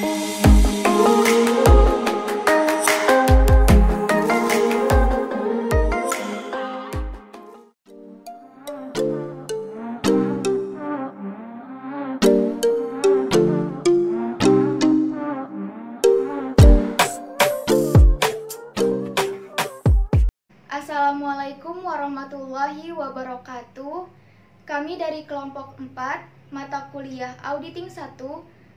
Assalamualaikum warahmatullahi wabarakatuh. Kami dari kelompok 4 mata kuliah Auditing 1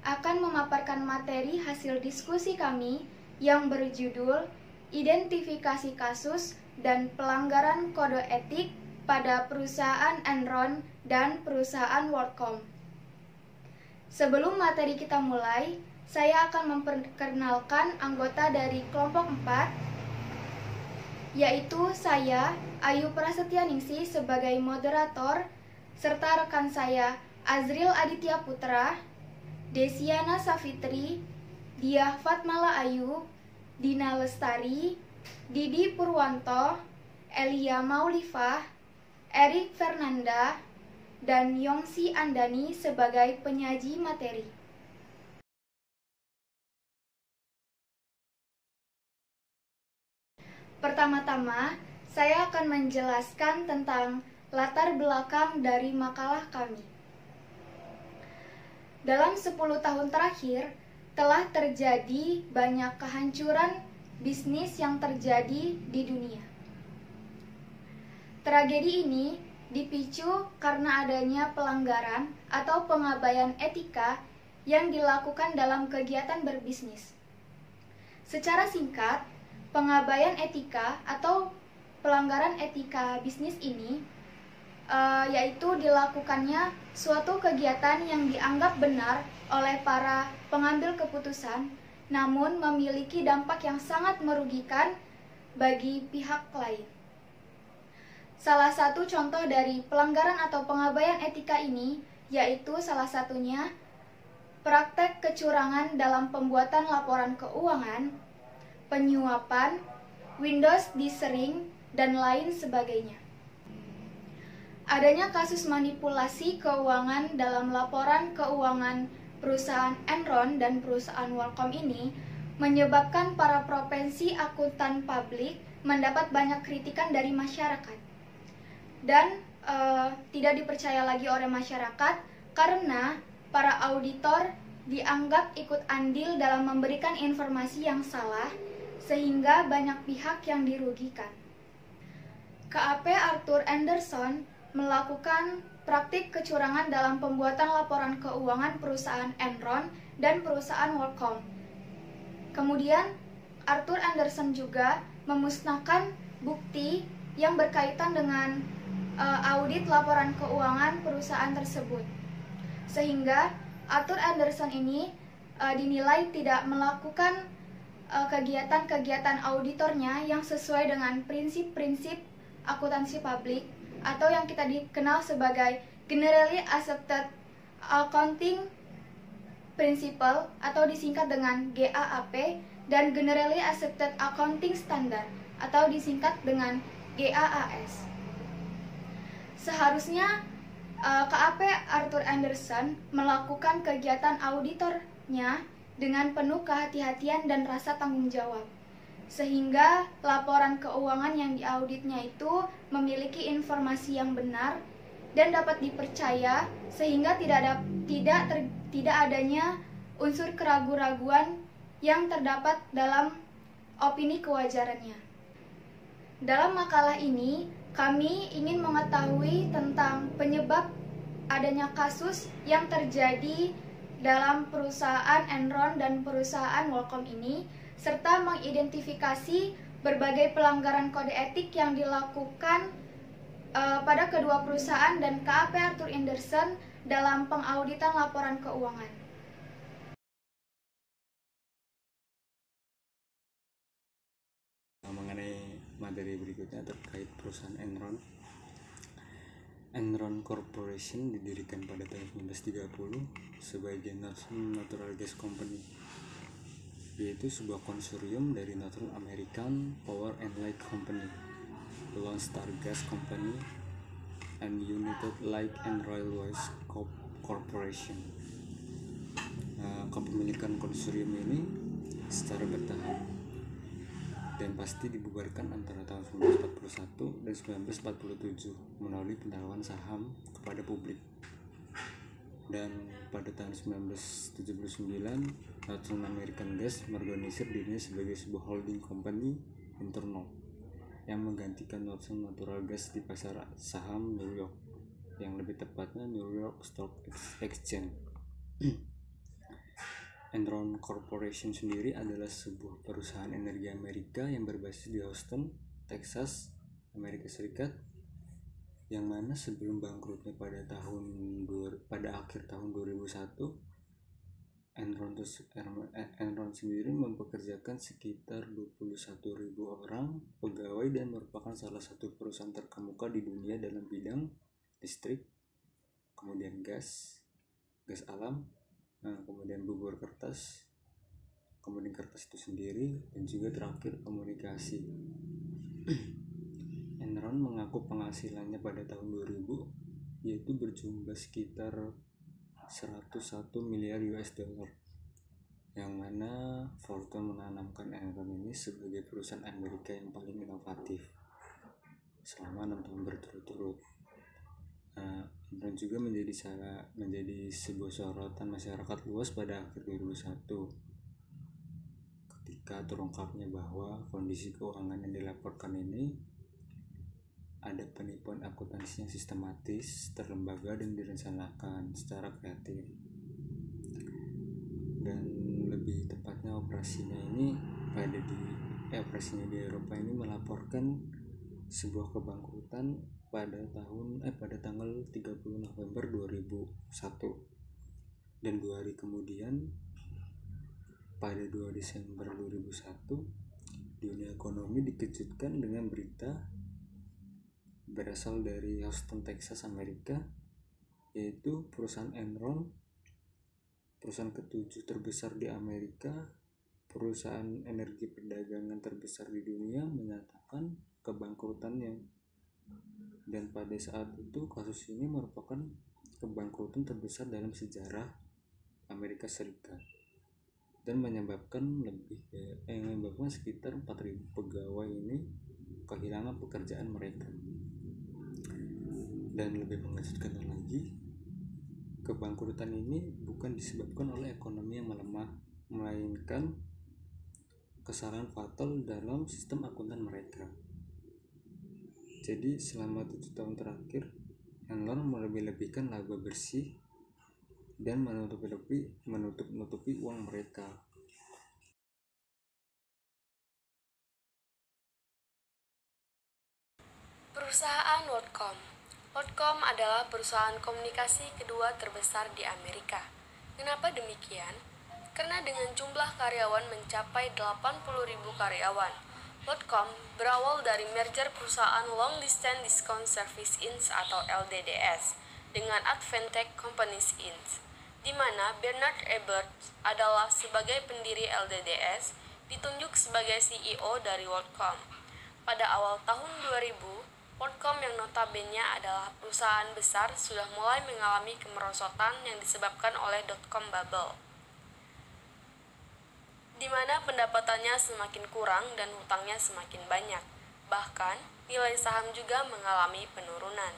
akan memaparkan materi hasil diskusi kami yang berjudul Identifikasi Kasus dan Pelanggaran Kode Etik pada Perusahaan Enron dan Perusahaan WorldCom. Sebelum materi kita mulai, saya akan memperkenalkan anggota dari kelompok 4, yaitu saya, Ayu Prasetyaningsih sebagai moderator, serta rekan saya Azril Aditya Putra, Desiana Safitri, Diah Fatmala Ayu, Dina Lestari, Didi Purwanto, Elia Maulifah, Erik Fernanda, dan Yongsi Andani sebagai penyaji materi. Pertama-tama, saya akan menjelaskan tentang latar belakang dari makalah kami. Dalam 10 tahun terakhir, telah terjadi banyak kehancuran bisnis yang terjadi di dunia. Tragedi ini dipicu karena adanya pelanggaran atau pengabaian etika yang dilakukan dalam kegiatan berbisnis. Secara singkat, pengabaian etika atau pelanggaran etika bisnis ini yaitu dilakukannya suatu kegiatan yang dianggap benar oleh para pengambil keputusan, namun memiliki dampak yang sangat merugikan bagi pihak lain. Salah satu contoh dari pelanggaran atau pengabaian etika ini yaitu salah satunya praktek kecurangan dalam pembuatan laporan keuangan, penyuapan, Windows desering, dan lain sebagainya. Adanya kasus manipulasi keuangan dalam laporan keuangan perusahaan Enron dan perusahaan WorldCom ini menyebabkan para profesi akuntan publik mendapat banyak kritikan dari masyarakat dan tidak dipercaya lagi oleh masyarakat karena para auditor dianggap ikut andil dalam memberikan informasi yang salah sehingga banyak pihak yang dirugikan. KAP Arthur Andersen melakukan praktik kecurangan dalam pembuatan laporan keuangan perusahaan Enron dan perusahaan WorldCom. Kemudian, Arthur Andersen juga memusnahkan bukti yang berkaitan dengan audit laporan keuangan perusahaan tersebut. Sehingga Arthur Andersen ini dinilai tidak melakukan kegiatan-kegiatan auditornya yang sesuai dengan prinsip-prinsip akuntansi publik atau yang kita dikenal sebagai Generally Accepted Accounting Principle atau disingkat dengan GAAP dan Generally Accepted Accounting Standard atau disingkat dengan GAAS. Seharusnya KAP Arthur Andersen melakukan kegiatan auditornya dengan penuh kehati-hatian dan rasa tanggung jawab, sehingga laporan keuangan yang diauditnya itu memiliki informasi yang benar dan dapat dipercaya, sehingga tidak adanya unsur keraguan-raguan yang terdapat dalam opini kewajarannya. Dalam makalah ini, kami ingin mengetahui tentang penyebab adanya kasus yang terjadi dalam perusahaan Enron dan perusahaan WorldCom ini, serta mengidentifikasi berbagai pelanggaran kode etik yang dilakukan pada kedua perusahaan dan KAP Arthur Andersen dalam pengauditan laporan keuangan. Mengenai materi berikutnya terkait perusahaan Enron. Enron Corporation didirikan pada tahun 1930 sebagai Natural Gas Company, yaitu sebuah konsorsium dari North American Power and Light Company, Lone Star Gas Company, and United Light and Railways Corporation. kepemilikan konsorsium ini secara bertahap dan pasti dibubarkan antara tahun 1941 dan 1947 melalui penawaran saham kepada publik. Dan pada tahun 1979 Northern American Gas mengorganisir dirinya sebagai sebuah holding company internal yang menggantikan Northern Natural Gas di pasar saham New York, yang lebih tepatnya New York Stock Exchange. Enron Corporation sendiri adalah sebuah perusahaan energi Amerika yang berbasis di Houston, Texas, Amerika Serikat, yang mana sebelum bangkrutnya pada akhir tahun 2001, Enron sendiri mempekerjakan sekitar 21.000 orang pegawai dan merupakan salah satu perusahaan terkemuka di dunia dalam bidang listrik, kemudian gas alam, kemudian bubur kertas, kemudian kertas itu sendiri, dan juga terakhir komunikasi. Enron mengaku penghasilannya pada tahun 2000 yaitu berjumlah sekitar 101 miliar US dollar, yang mana Fortune menanamkan Enron ini sebagai perusahaan Amerika yang paling inovatif selama 6 tahun berturut-turut. Enron juga menjadi sebuah sorotan masyarakat luas pada akhir 2001 ketika terungkapnya bahwa kondisi keuangan yang dilaporkan ini ada penipuan akuntansi yang sistematis, terlembaga, dan direncanakan secara kreatif. Dan lebih tepatnya operasinya di Eropa ini melaporkan sebuah kebangkrutan pada tanggal 30 November 2001. Dan 2 hari kemudian, pada 2 Desember 2001, dunia ekonomi dikejutkan dengan berita berasal dari Houston, Texas, Amerika, yaitu perusahaan Enron, perusahaan ke-7 terbesar di Amerika, perusahaan energi perdagangan terbesar di dunia, menyatakan kebangkrutannya. Dan pada saat itu kasus ini merupakan kebangkrutan terbesar dalam sejarah Amerika Serikat dan menyebabkan sekitar 4.000 pegawai ini kehilangan pekerjaan mereka. Dan lebih mengejutkan lagi, kebangkrutan ini bukan disebabkan oleh ekonomi yang melemah, melainkan kesalahan fatal dalam sistem akuntan mereka. Jadi selama 7 tahun terakhir, Enron melebih-lebihkan laba bersih dan menutup-nutupi uang mereka. Perusahaan WorldCom adalah perusahaan komunikasi kedua terbesar di Amerika. Kenapa demikian? Karena dengan jumlah karyawan mencapai 80.000 karyawan, WorldCom berawal dari merger perusahaan Long Distance Discount Service Inc. atau LDDS dengan Advantech Companies Inc., di mana Bernard Ebert adalah sebagai pendiri LDDS ditunjuk sebagai CEO dari WorldCom. Pada awal tahun 2000, WorldCom yang notabene adalah perusahaan besar sudah mulai mengalami kemerosotan yang disebabkan oleh dot-com bubble, di mana pendapatannya semakin kurang dan hutangnya semakin banyak. Bahkan, nilai saham juga mengalami penurunan.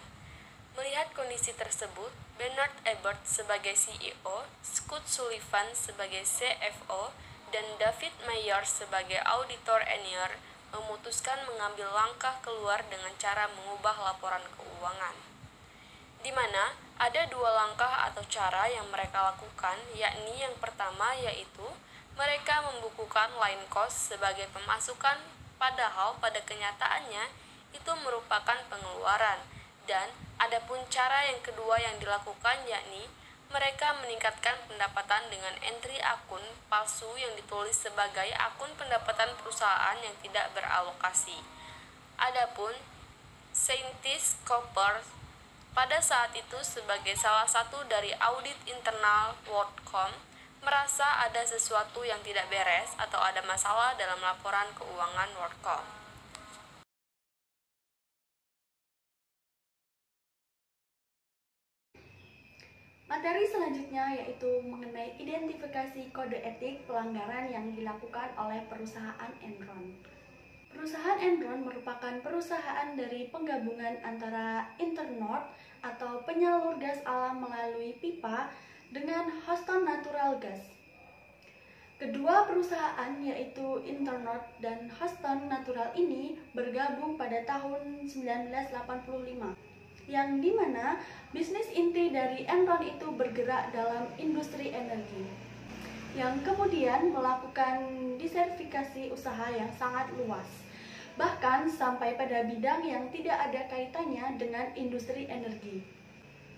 Melihat kondisi tersebut, Bernard Ebert sebagai CEO, Scott Sullivan sebagai CFO, dan David Mayer sebagai auditor senior memutuskan mengambil langkah keluar dengan cara mengubah laporan keuangan, di mana ada 2 langkah atau cara yang mereka lakukan, yakni yang pertama yaitu mereka membukukan line cost sebagai pemasukan, padahal pada kenyataannya itu merupakan pengeluaran. Dan adapun cara yang kedua yang dilakukan yakni mereka meningkatkan pendapatan dengan entry akun palsu yang ditulis sebagai akun pendapatan perusahaan yang tidak beralokasi. Adapun Saintis Cooper pada saat itu sebagai salah satu dari audit internal WorldCom merasa ada sesuatu yang tidak beres atau ada masalah dalam laporan keuangan WorldCom. Materi selanjutnya yaitu mengenai identifikasi kode etik pelanggaran yang dilakukan oleh perusahaan Enron. Perusahaan Enron merupakan perusahaan dari penggabungan antara Internord atau penyalur gas alam melalui pipa dengan Houston Natural Gas. Kedua perusahaan yaitu Internord dan Houston Natural ini bergabung pada tahun 1985. Yang dimana bisnis inti dari Enron itu bergerak dalam industri energi, yang kemudian melakukan diversifikasi usaha yang sangat luas, bahkan sampai pada bidang yang tidak ada kaitannya dengan industri energi.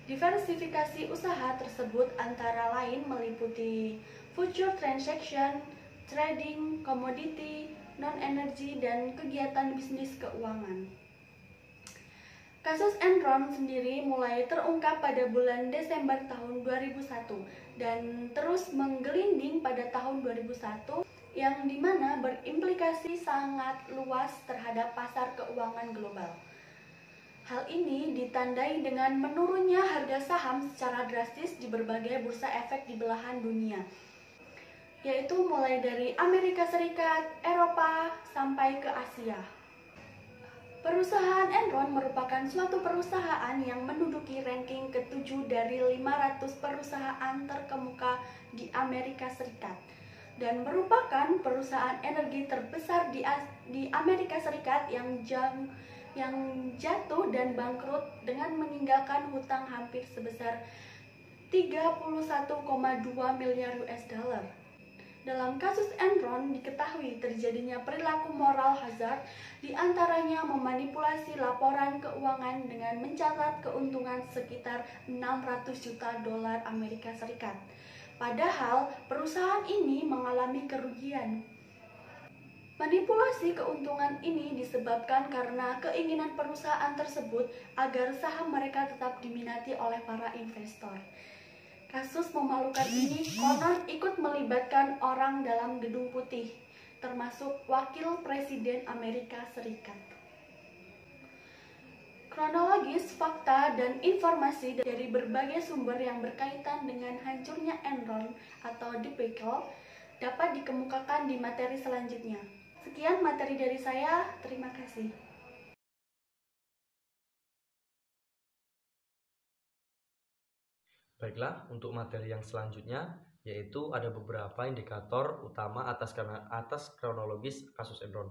Diversifikasi usaha tersebut antara lain meliputi future transaction, trading, komoditi, non-energi, dan kegiatan bisnis keuangan. Kasus Enron sendiri mulai terungkap pada bulan Desember tahun 2001 dan terus menggelinding pada tahun 2001 yang dimana berimplikasi sangat luas terhadap pasar keuangan global. Hal ini ditandai dengan menurunnya harga saham secara drastis di berbagai bursa efek di belahan dunia, yaitu mulai dari Amerika Serikat, Eropa, sampai ke Asia. Perusahaan Enron merupakan suatu perusahaan yang menduduki ranking ke-7 dari 500 perusahaan terkemuka di Amerika Serikat dan merupakan perusahaan energi terbesar di Amerika Serikat yang jatuh dan bangkrut dengan meninggalkan hutang hampir sebesar 31,2 miliar US dollar. Dalam kasus Enron diketahui terjadinya perilaku moral hazard, diantaranya memanipulasi laporan keuangan dengan mencatat keuntungan sekitar 600 juta dolar Amerika Serikat. Padahal perusahaan ini mengalami kerugian. Manipulasi keuntungan ini disebabkan karena keinginan perusahaan tersebut agar saham mereka tetap diminati oleh para investor. Kasus memalukan ini konon ikut melibatkan orang dalam gedung putih, termasuk wakil presiden Amerika Serikat. Kronologis, fakta, dan informasi dari berbagai sumber yang berkaitan dengan hancurnya Enron atau debacle dapat dikemukakan di materi selanjutnya. Sekian materi dari saya, terima kasih. Baiklah, untuk materi yang selanjutnya yaitu ada beberapa indikator utama atas kronologis kasus Enron.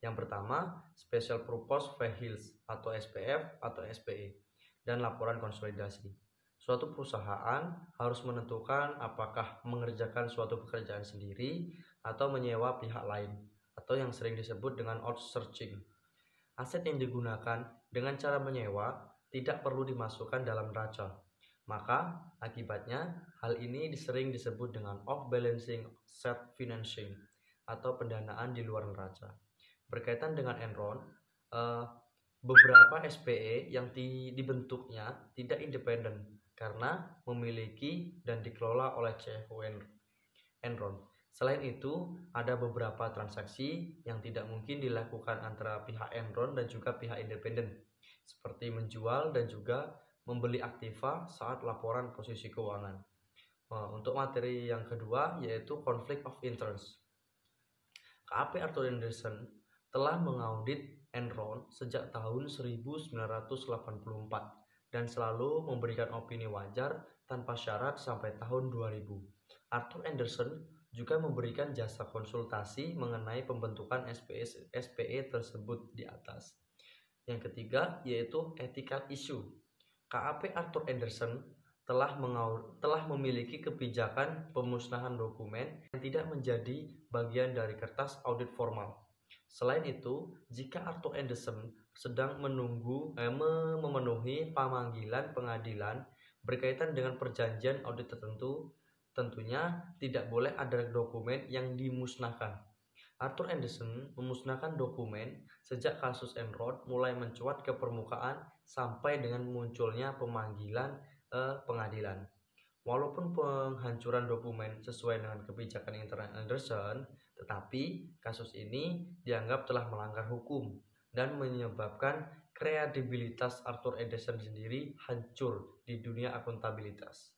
Yang pertama, Special Purpose Vehicles atau SPV atau SPE dan laporan konsolidasi. Suatu perusahaan harus menentukan apakah mengerjakan suatu pekerjaan sendiri atau menyewa pihak lain atau yang sering disebut dengan outsourcing. Aset yang digunakan dengan cara menyewa tidak perlu dimasukkan dalam neraca. Maka, akibatnya, hal ini sering disebut dengan off-balancing asset financing atau pendanaan di luar neraca. Berkaitan dengan Enron, beberapa SPE yang dibentuknya tidak independen karena memiliki dan dikelola oleh CFO Enron. Selain itu, ada beberapa transaksi yang tidak mungkin dilakukan antara pihak Enron dan juga pihak independen, seperti menjual dan juga membeli aktiva saat laporan posisi keuangan. Untuk materi yang kedua yaitu Conflict of Interest. KAP Arthur Andersen telah mengaudit Enron sejak tahun 1984 dan selalu memberikan opini wajar tanpa syarat sampai tahun 2000. Arthur Andersen juga memberikan jasa konsultasi mengenai pembentukan SPE tersebut di atas. Yang ketiga yaitu Ethical Issue. KAP Arthur Andersen telah memiliki kebijakan pemusnahan dokumen yang tidak menjadi bagian dari kertas audit formal. Selain itu, jika Arthur Andersen sedang memenuhi pemanggilan pengadilan berkaitan dengan perjanjian audit tertentu, tentunya tidak boleh ada dokumen yang dimusnahkan. Arthur Andersen memusnahkan dokumen sejak kasus Enron mulai mencuat ke permukaan sampai dengan munculnya pemanggilan pengadilan. Walaupun penghancuran dokumen sesuai dengan kebijakan internal Andersen, tetapi kasus ini dianggap telah melanggar hukum dan menyebabkan kredibilitas Arthur Andersen sendiri hancur di dunia akuntabilitas.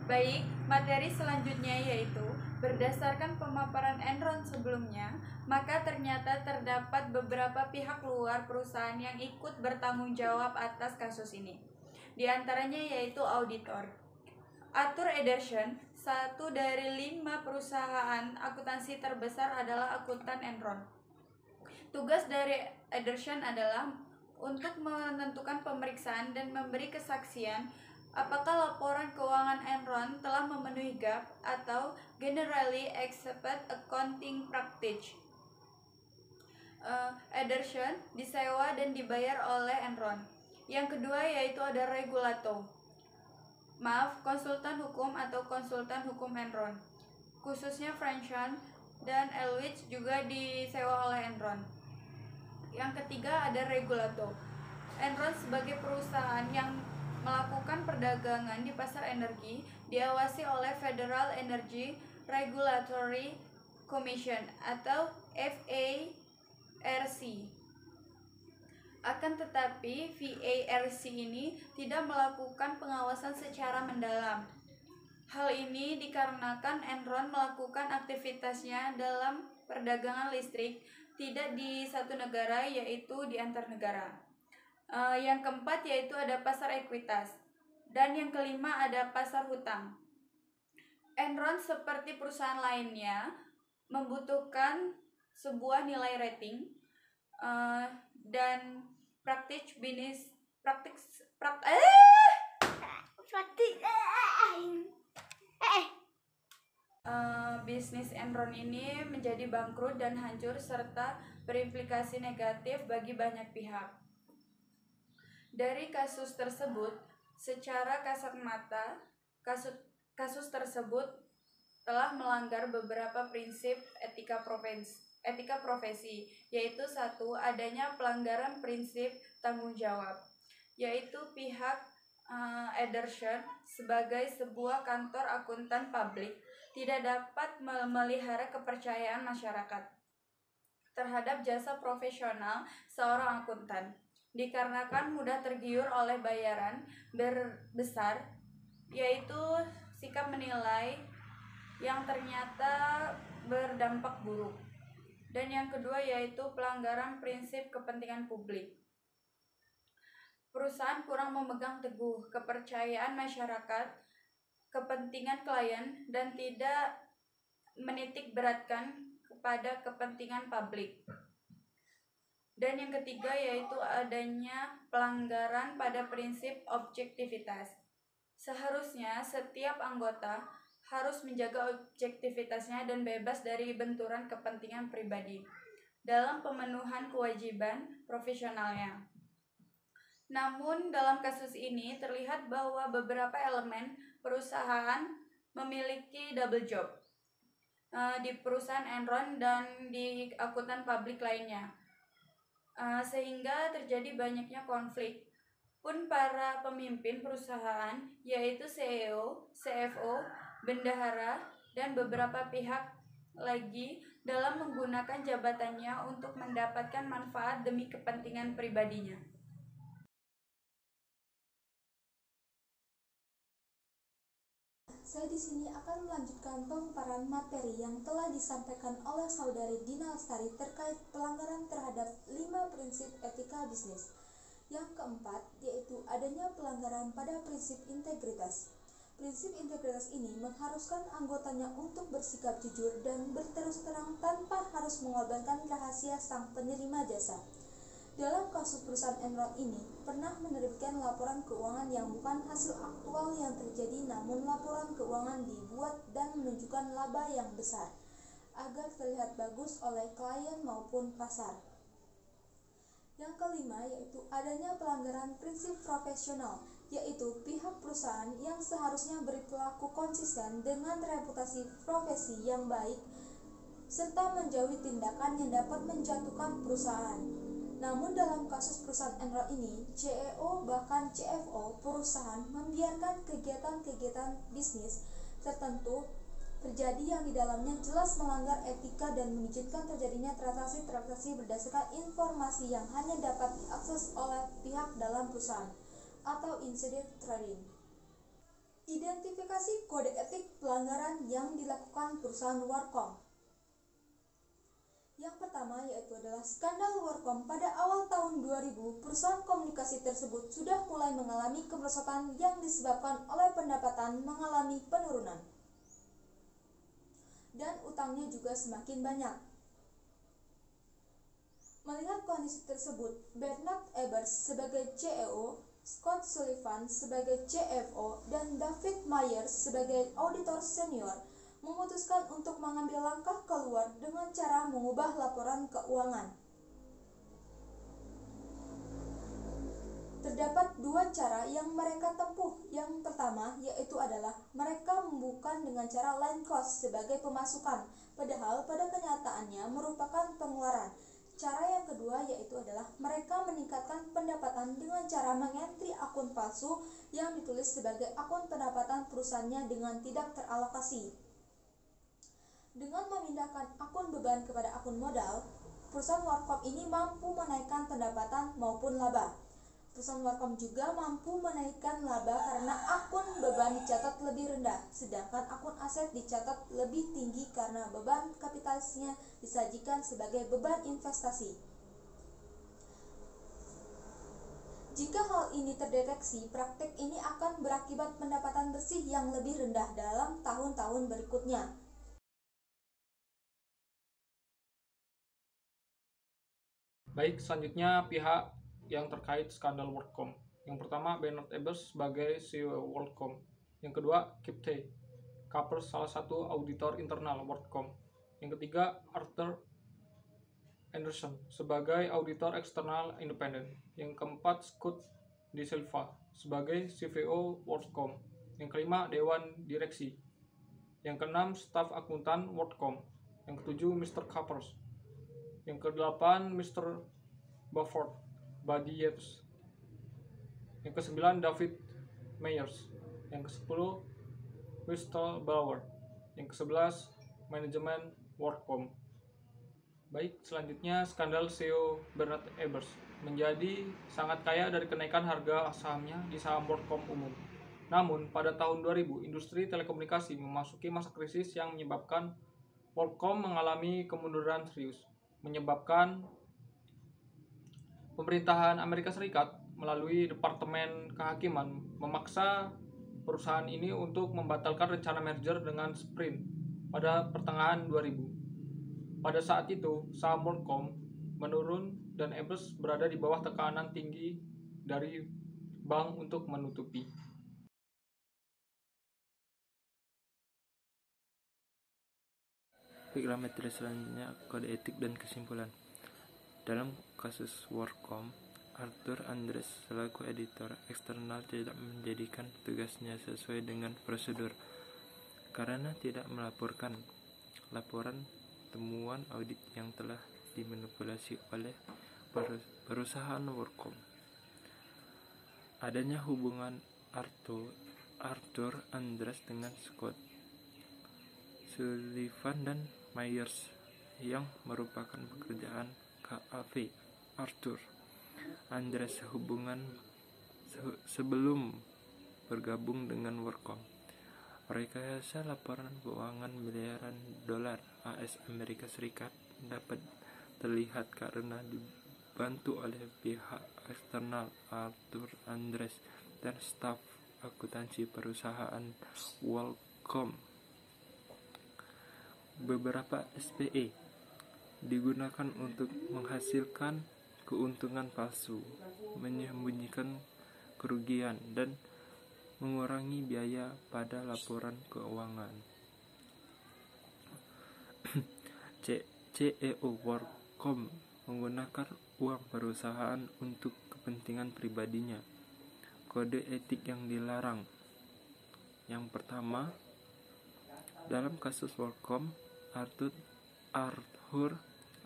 Baik, materi selanjutnya yaitu berdasarkan pemaparan Enron sebelumnya, maka ternyata terdapat beberapa pihak luar perusahaan yang ikut bertanggung jawab atas kasus ini. Di antaranya yaitu auditor. Arthur Ederson, satu dari 5 perusahaan akuntansi terbesar adalah akuntan Enron. Tugas dari Ederson adalah untuk menentukan pemeriksaan dan memberi kesaksian apakah laporan keuangan Enron telah memenuhi GAAP atau Generally Accepted Accounting Practice. Ederson disewa dan dibayar oleh Enron. Yang kedua yaitu ada regulator. Konsultan hukum atau konsultan hukum Enron. Khususnya Franshan dan Elwich juga disewa oleh Enron. Yang ketiga ada regulator. Enron sebagai perusahaan yang melakukan perdagangan di pasar energi diawasi oleh Federal Energy Regulatory Commission atau FARC. Akan tetapi FARC ini tidak melakukan pengawasan secara mendalam. Hal ini dikarenakan Enron melakukan aktivitasnya dalam perdagangan listrik tidak di satu negara yaitu di antar negara. Yang keempat yaitu ada pasar ekuitas. Dan yang kelima ada pasar hutang. Enron seperti perusahaan lainnya membutuhkan sebuah nilai rating dan bisnis Enron ini menjadi bangkrut dan hancur serta berimplikasi negatif bagi banyak pihak. Dari kasus tersebut, secara kasat mata, kasus tersebut telah melanggar beberapa prinsip etika profesi, yaitu satu, adanya pelanggaran prinsip tanggung jawab, yaitu pihak Ederson sebagai sebuah kantor akuntan publik tidak dapat memelihara kepercayaan masyarakat terhadap jasa profesional seorang akuntan, dikarenakan mudah tergiur oleh bayaran besar, yaitu sikap menilai yang ternyata berdampak buruk. Dan yang kedua yaitu pelanggaran prinsip kepentingan publik. Perusahaan kurang memegang teguh kepercayaan masyarakat, kepentingan klien, dan tidak menitik beratkan kepada kepentingan publik. Dan yang ketiga yaitu adanya pelanggaran pada prinsip objektivitas. Seharusnya setiap anggota harus menjaga objektivitasnya dan bebas dari benturan kepentingan pribadi dalam pemenuhan kewajiban profesionalnya. Namun dalam kasus ini terlihat bahwa beberapa elemen perusahaan memiliki double job di perusahaan Enron dan di akuntan publik lainnya, sehingga terjadi banyaknya konflik. Pun para pemimpin perusahaan yaitu CEO, CFO, bendahara, dan beberapa pihak lagi dalam menggunakan jabatannya untuk mendapatkan manfaat demi kepentingan pribadinya. Saya di sini akan melanjutkan pemaparan materi yang telah disampaikan oleh Saudari Dina Lestari terkait pelanggaran terhadap 5 prinsip etika bisnis. Yang keempat, yaitu adanya pelanggaran pada prinsip integritas. Prinsip integritas ini mengharuskan anggotanya untuk bersikap jujur dan berterus terang tanpa harus mengorbankan rahasia sang penerima jasa. Dalam kasus perusahaan Enron ini, pernah menerbitkan laporan keuangan yang bukan hasil aktual yang terjadi, namun laporan keuangan dibuat dan menunjukkan laba yang besar, agar terlihat bagus oleh klien maupun pasar. Yang kelima yaitu adanya pelanggaran prinsip profesional, yaitu pihak perusahaan yang seharusnya berperilaku konsisten dengan reputasi profesi yang baik, serta menjauhi tindakan yang dapat menjatuhkan perusahaan. Namun dalam kasus perusahaan Enron ini, CEO bahkan CFO perusahaan membiarkan kegiatan-kegiatan bisnis tertentu terjadi yang di dalamnya jelas melanggar etika dan mengizinkan terjadinya transaksi-transaksi berdasarkan informasi yang hanya dapat diakses oleh pihak dalam perusahaan atau insider trading. Identifikasi kode etik pelanggaran yang dilakukan perusahaan WarCom. Yang pertama yaitu adalah skandal WarCom. Pada awal tahun 2000, perusahaan komunikasi tersebut sudah mulai mengalami kemerosotan yang disebabkan oleh pendapatan mengalami penurunan. Dan utangnya juga semakin banyak. Melihat kondisi tersebut, Bernard Ebbers sebagai CEO, Scott Sullivan sebagai CFO, dan David Myers sebagai auditor senior memutuskan untuk mengambil langkah keluar dengan cara mengubah laporan keuangan. Terdapat dua cara yang mereka tempuh. Yang pertama yaitu adalah mereka membuka dengan cara line cost sebagai pemasukan, padahal pada kenyataannya merupakan pengeluaran. Cara yang kedua yaitu adalah mereka meningkatkan pendapatan dengan cara mengentri akun palsu yang ditulis sebagai akun pendapatan perusahaannya dengan tidak teralokasi. Dengan memindahkan akun beban kepada akun modal, perusahaan WarCom ini mampu menaikkan pendapatan maupun laba. Perusahaan WarCom juga mampu menaikkan laba karena akun beban dicatat lebih rendah, sedangkan akun aset dicatat lebih tinggi karena beban kapitalisnya disajikan sebagai beban investasi. Jika hal ini terdeteksi, praktik ini akan berakibat pendapatan bersih yang lebih rendah dalam tahun-tahun berikutnya. Baik, selanjutnya pihak yang terkait skandal WorldCom. Yang pertama, Bernard Ebbers sebagai CEO WorldCom. Yang kedua, Kip T. Kapers, salah satu auditor internal WorldCom. Yang ketiga, Arthur Anderson sebagai auditor eksternal independen. Yang keempat, Scott De Silva sebagai CFO WorldCom. Yang kelima, Dewan Direksi. Yang keenam, staf akuntan WorldCom. Yang ketujuh, Mr. Kapers. Yang kedelapan, Mr. Buddy Yates. Yang kesembilan, David Myers. Yang kesepuluh, Whistleblower. Yang kesebelas, manajemen WorldCom. Baik, selanjutnya skandal CEO Bernard Ebbers menjadi sangat kaya dari kenaikan harga sahamnya di saham WorldCom umum. Namun, pada tahun 2000, industri telekomunikasi memasuki masa krisis yang menyebabkan WorldCom mengalami kemunduran serius, menyebabkan pemerintahan Amerika Serikat melalui Departemen Kehakiman memaksa perusahaan ini untuk membatalkan rencana merger dengan Sprint pada pertengahan 2000. Pada saat itu, saham WorldCom menurun dan Ebbers berada di bawah tekanan tinggi dari bank untuk menutupi. Baiklah, materi selanjutnya kode etik dan kesimpulan. Dalam kasus WorldCom, Arthur Andres selaku editor eksternal tidak menjadikan tugasnya sesuai dengan prosedur karena tidak melaporkan laporan temuan audit yang telah dimanipulasi oleh perusahaan WorldCom. Adanya hubungan Arthur Andres dengan Scott Sullivan dan Myers yang merupakan pekerjaan KAV Arthur Andres hubungan sebelum bergabung dengan WorldCom. Rekayasa laporan keuangan miliaran dolar AS Amerika Serikat dapat terlihat karena dibantu oleh pihak eksternal Arthur Andres dan staf akuntansi perusahaan WorldCom. Beberapa SPE digunakan untuk menghasilkan keuntungan palsu, menyembunyikan kerugian, dan mengurangi biaya pada laporan keuangan. CEO WorldCom menggunakan uang perusahaan untuk kepentingan pribadinya. Kode etik yang dilarang. Yang pertama, dalam kasus WorldCom, Arthur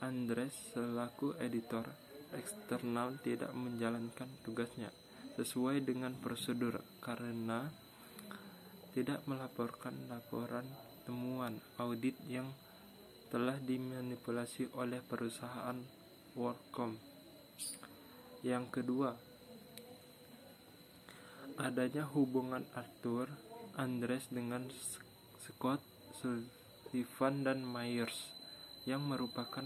Andres selaku editor eksternal tidak menjalankan tugasnya sesuai dengan prosedur karena tidak melaporkan laporan temuan audit yang telah dimanipulasi oleh perusahaan WorldCom. Yang kedua, adanya hubungan Arthur Andres dengan Scott, Sullivan, dan Myers yang merupakan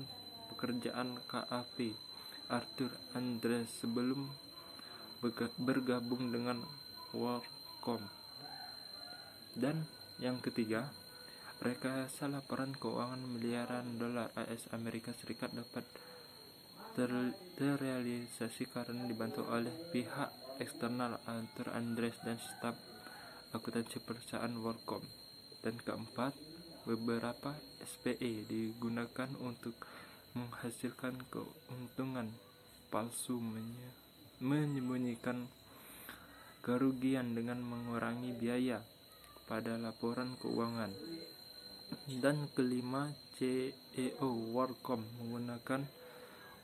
pekerjaan KAP Arthur Andres sebelum bergabung dengan WorldCom. Dan yang ketiga, rekayasa laporan keuangan miliaran dolar AS Amerika Serikat dapat terrealisasi karena dibantu oleh pihak eksternal Arthur Andres dan staf akuntansi perusahaan WorldCom. Dan keempat, beberapa SPE digunakan untuk menghasilkan keuntungan palsu, menyembunyikan kerugian dengan mengurangi biaya pada laporan keuangan. Dan kelima, CEO WorldCom menggunakan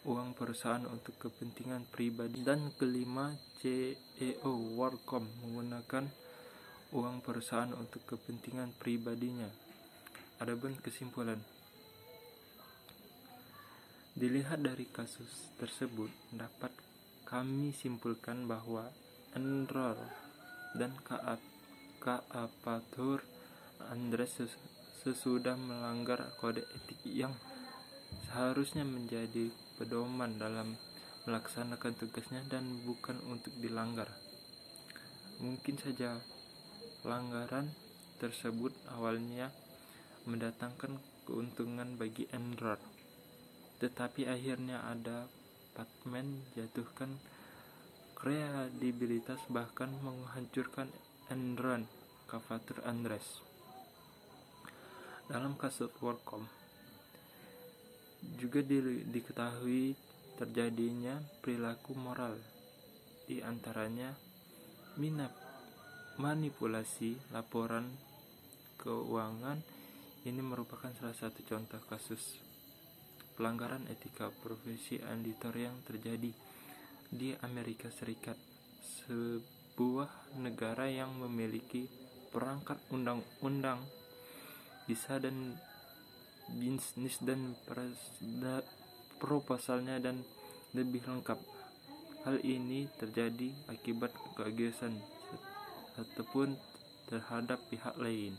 uang perusahaan untuk kepentingan pribadi. Adapun kesimpulan, dilihat dari kasus tersebut, dapat kami simpulkan bahwa Enron dan Arthur Andres sesudah melanggar kode etik yang seharusnya menjadi pedoman dalam melaksanakan tugasnya dan bukan untuk dilanggar. Mungkin saja pelanggaran tersebut awalnya mendatangkan keuntungan bagi Enron, tetapi akhirnya ada Batman jatuhkan kredibilitas bahkan menghancurkan Enron, kata Arthur Andres. Dalam kasus WorldCom juga diketahui terjadinya perilaku moral, di antaranya manipulasi laporan keuangan. Ini merupakan salah satu contoh kasus pelanggaran etika profesi auditor yang terjadi di Amerika Serikat, sebuah negara yang memiliki perangkat undang-undang bisa dan bisnis dan proposalnya dan lebih lengkap. Hal ini terjadi akibat keagasan ataupun terhadap pihak lain.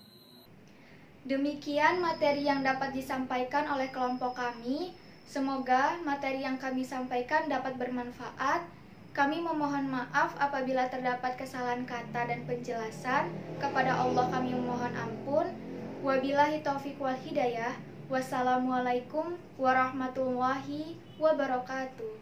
Demikian materi yang dapat disampaikan oleh kelompok kami. Semoga materi yang kami sampaikan dapat bermanfaat. Kami memohon maaf apabila terdapat kesalahan kata dan penjelasan. Kepada Allah kami memohon ampun. Wabillahi taufiq wal hidayah. Wassalamualaikum warahmatullahi wabarakatuh.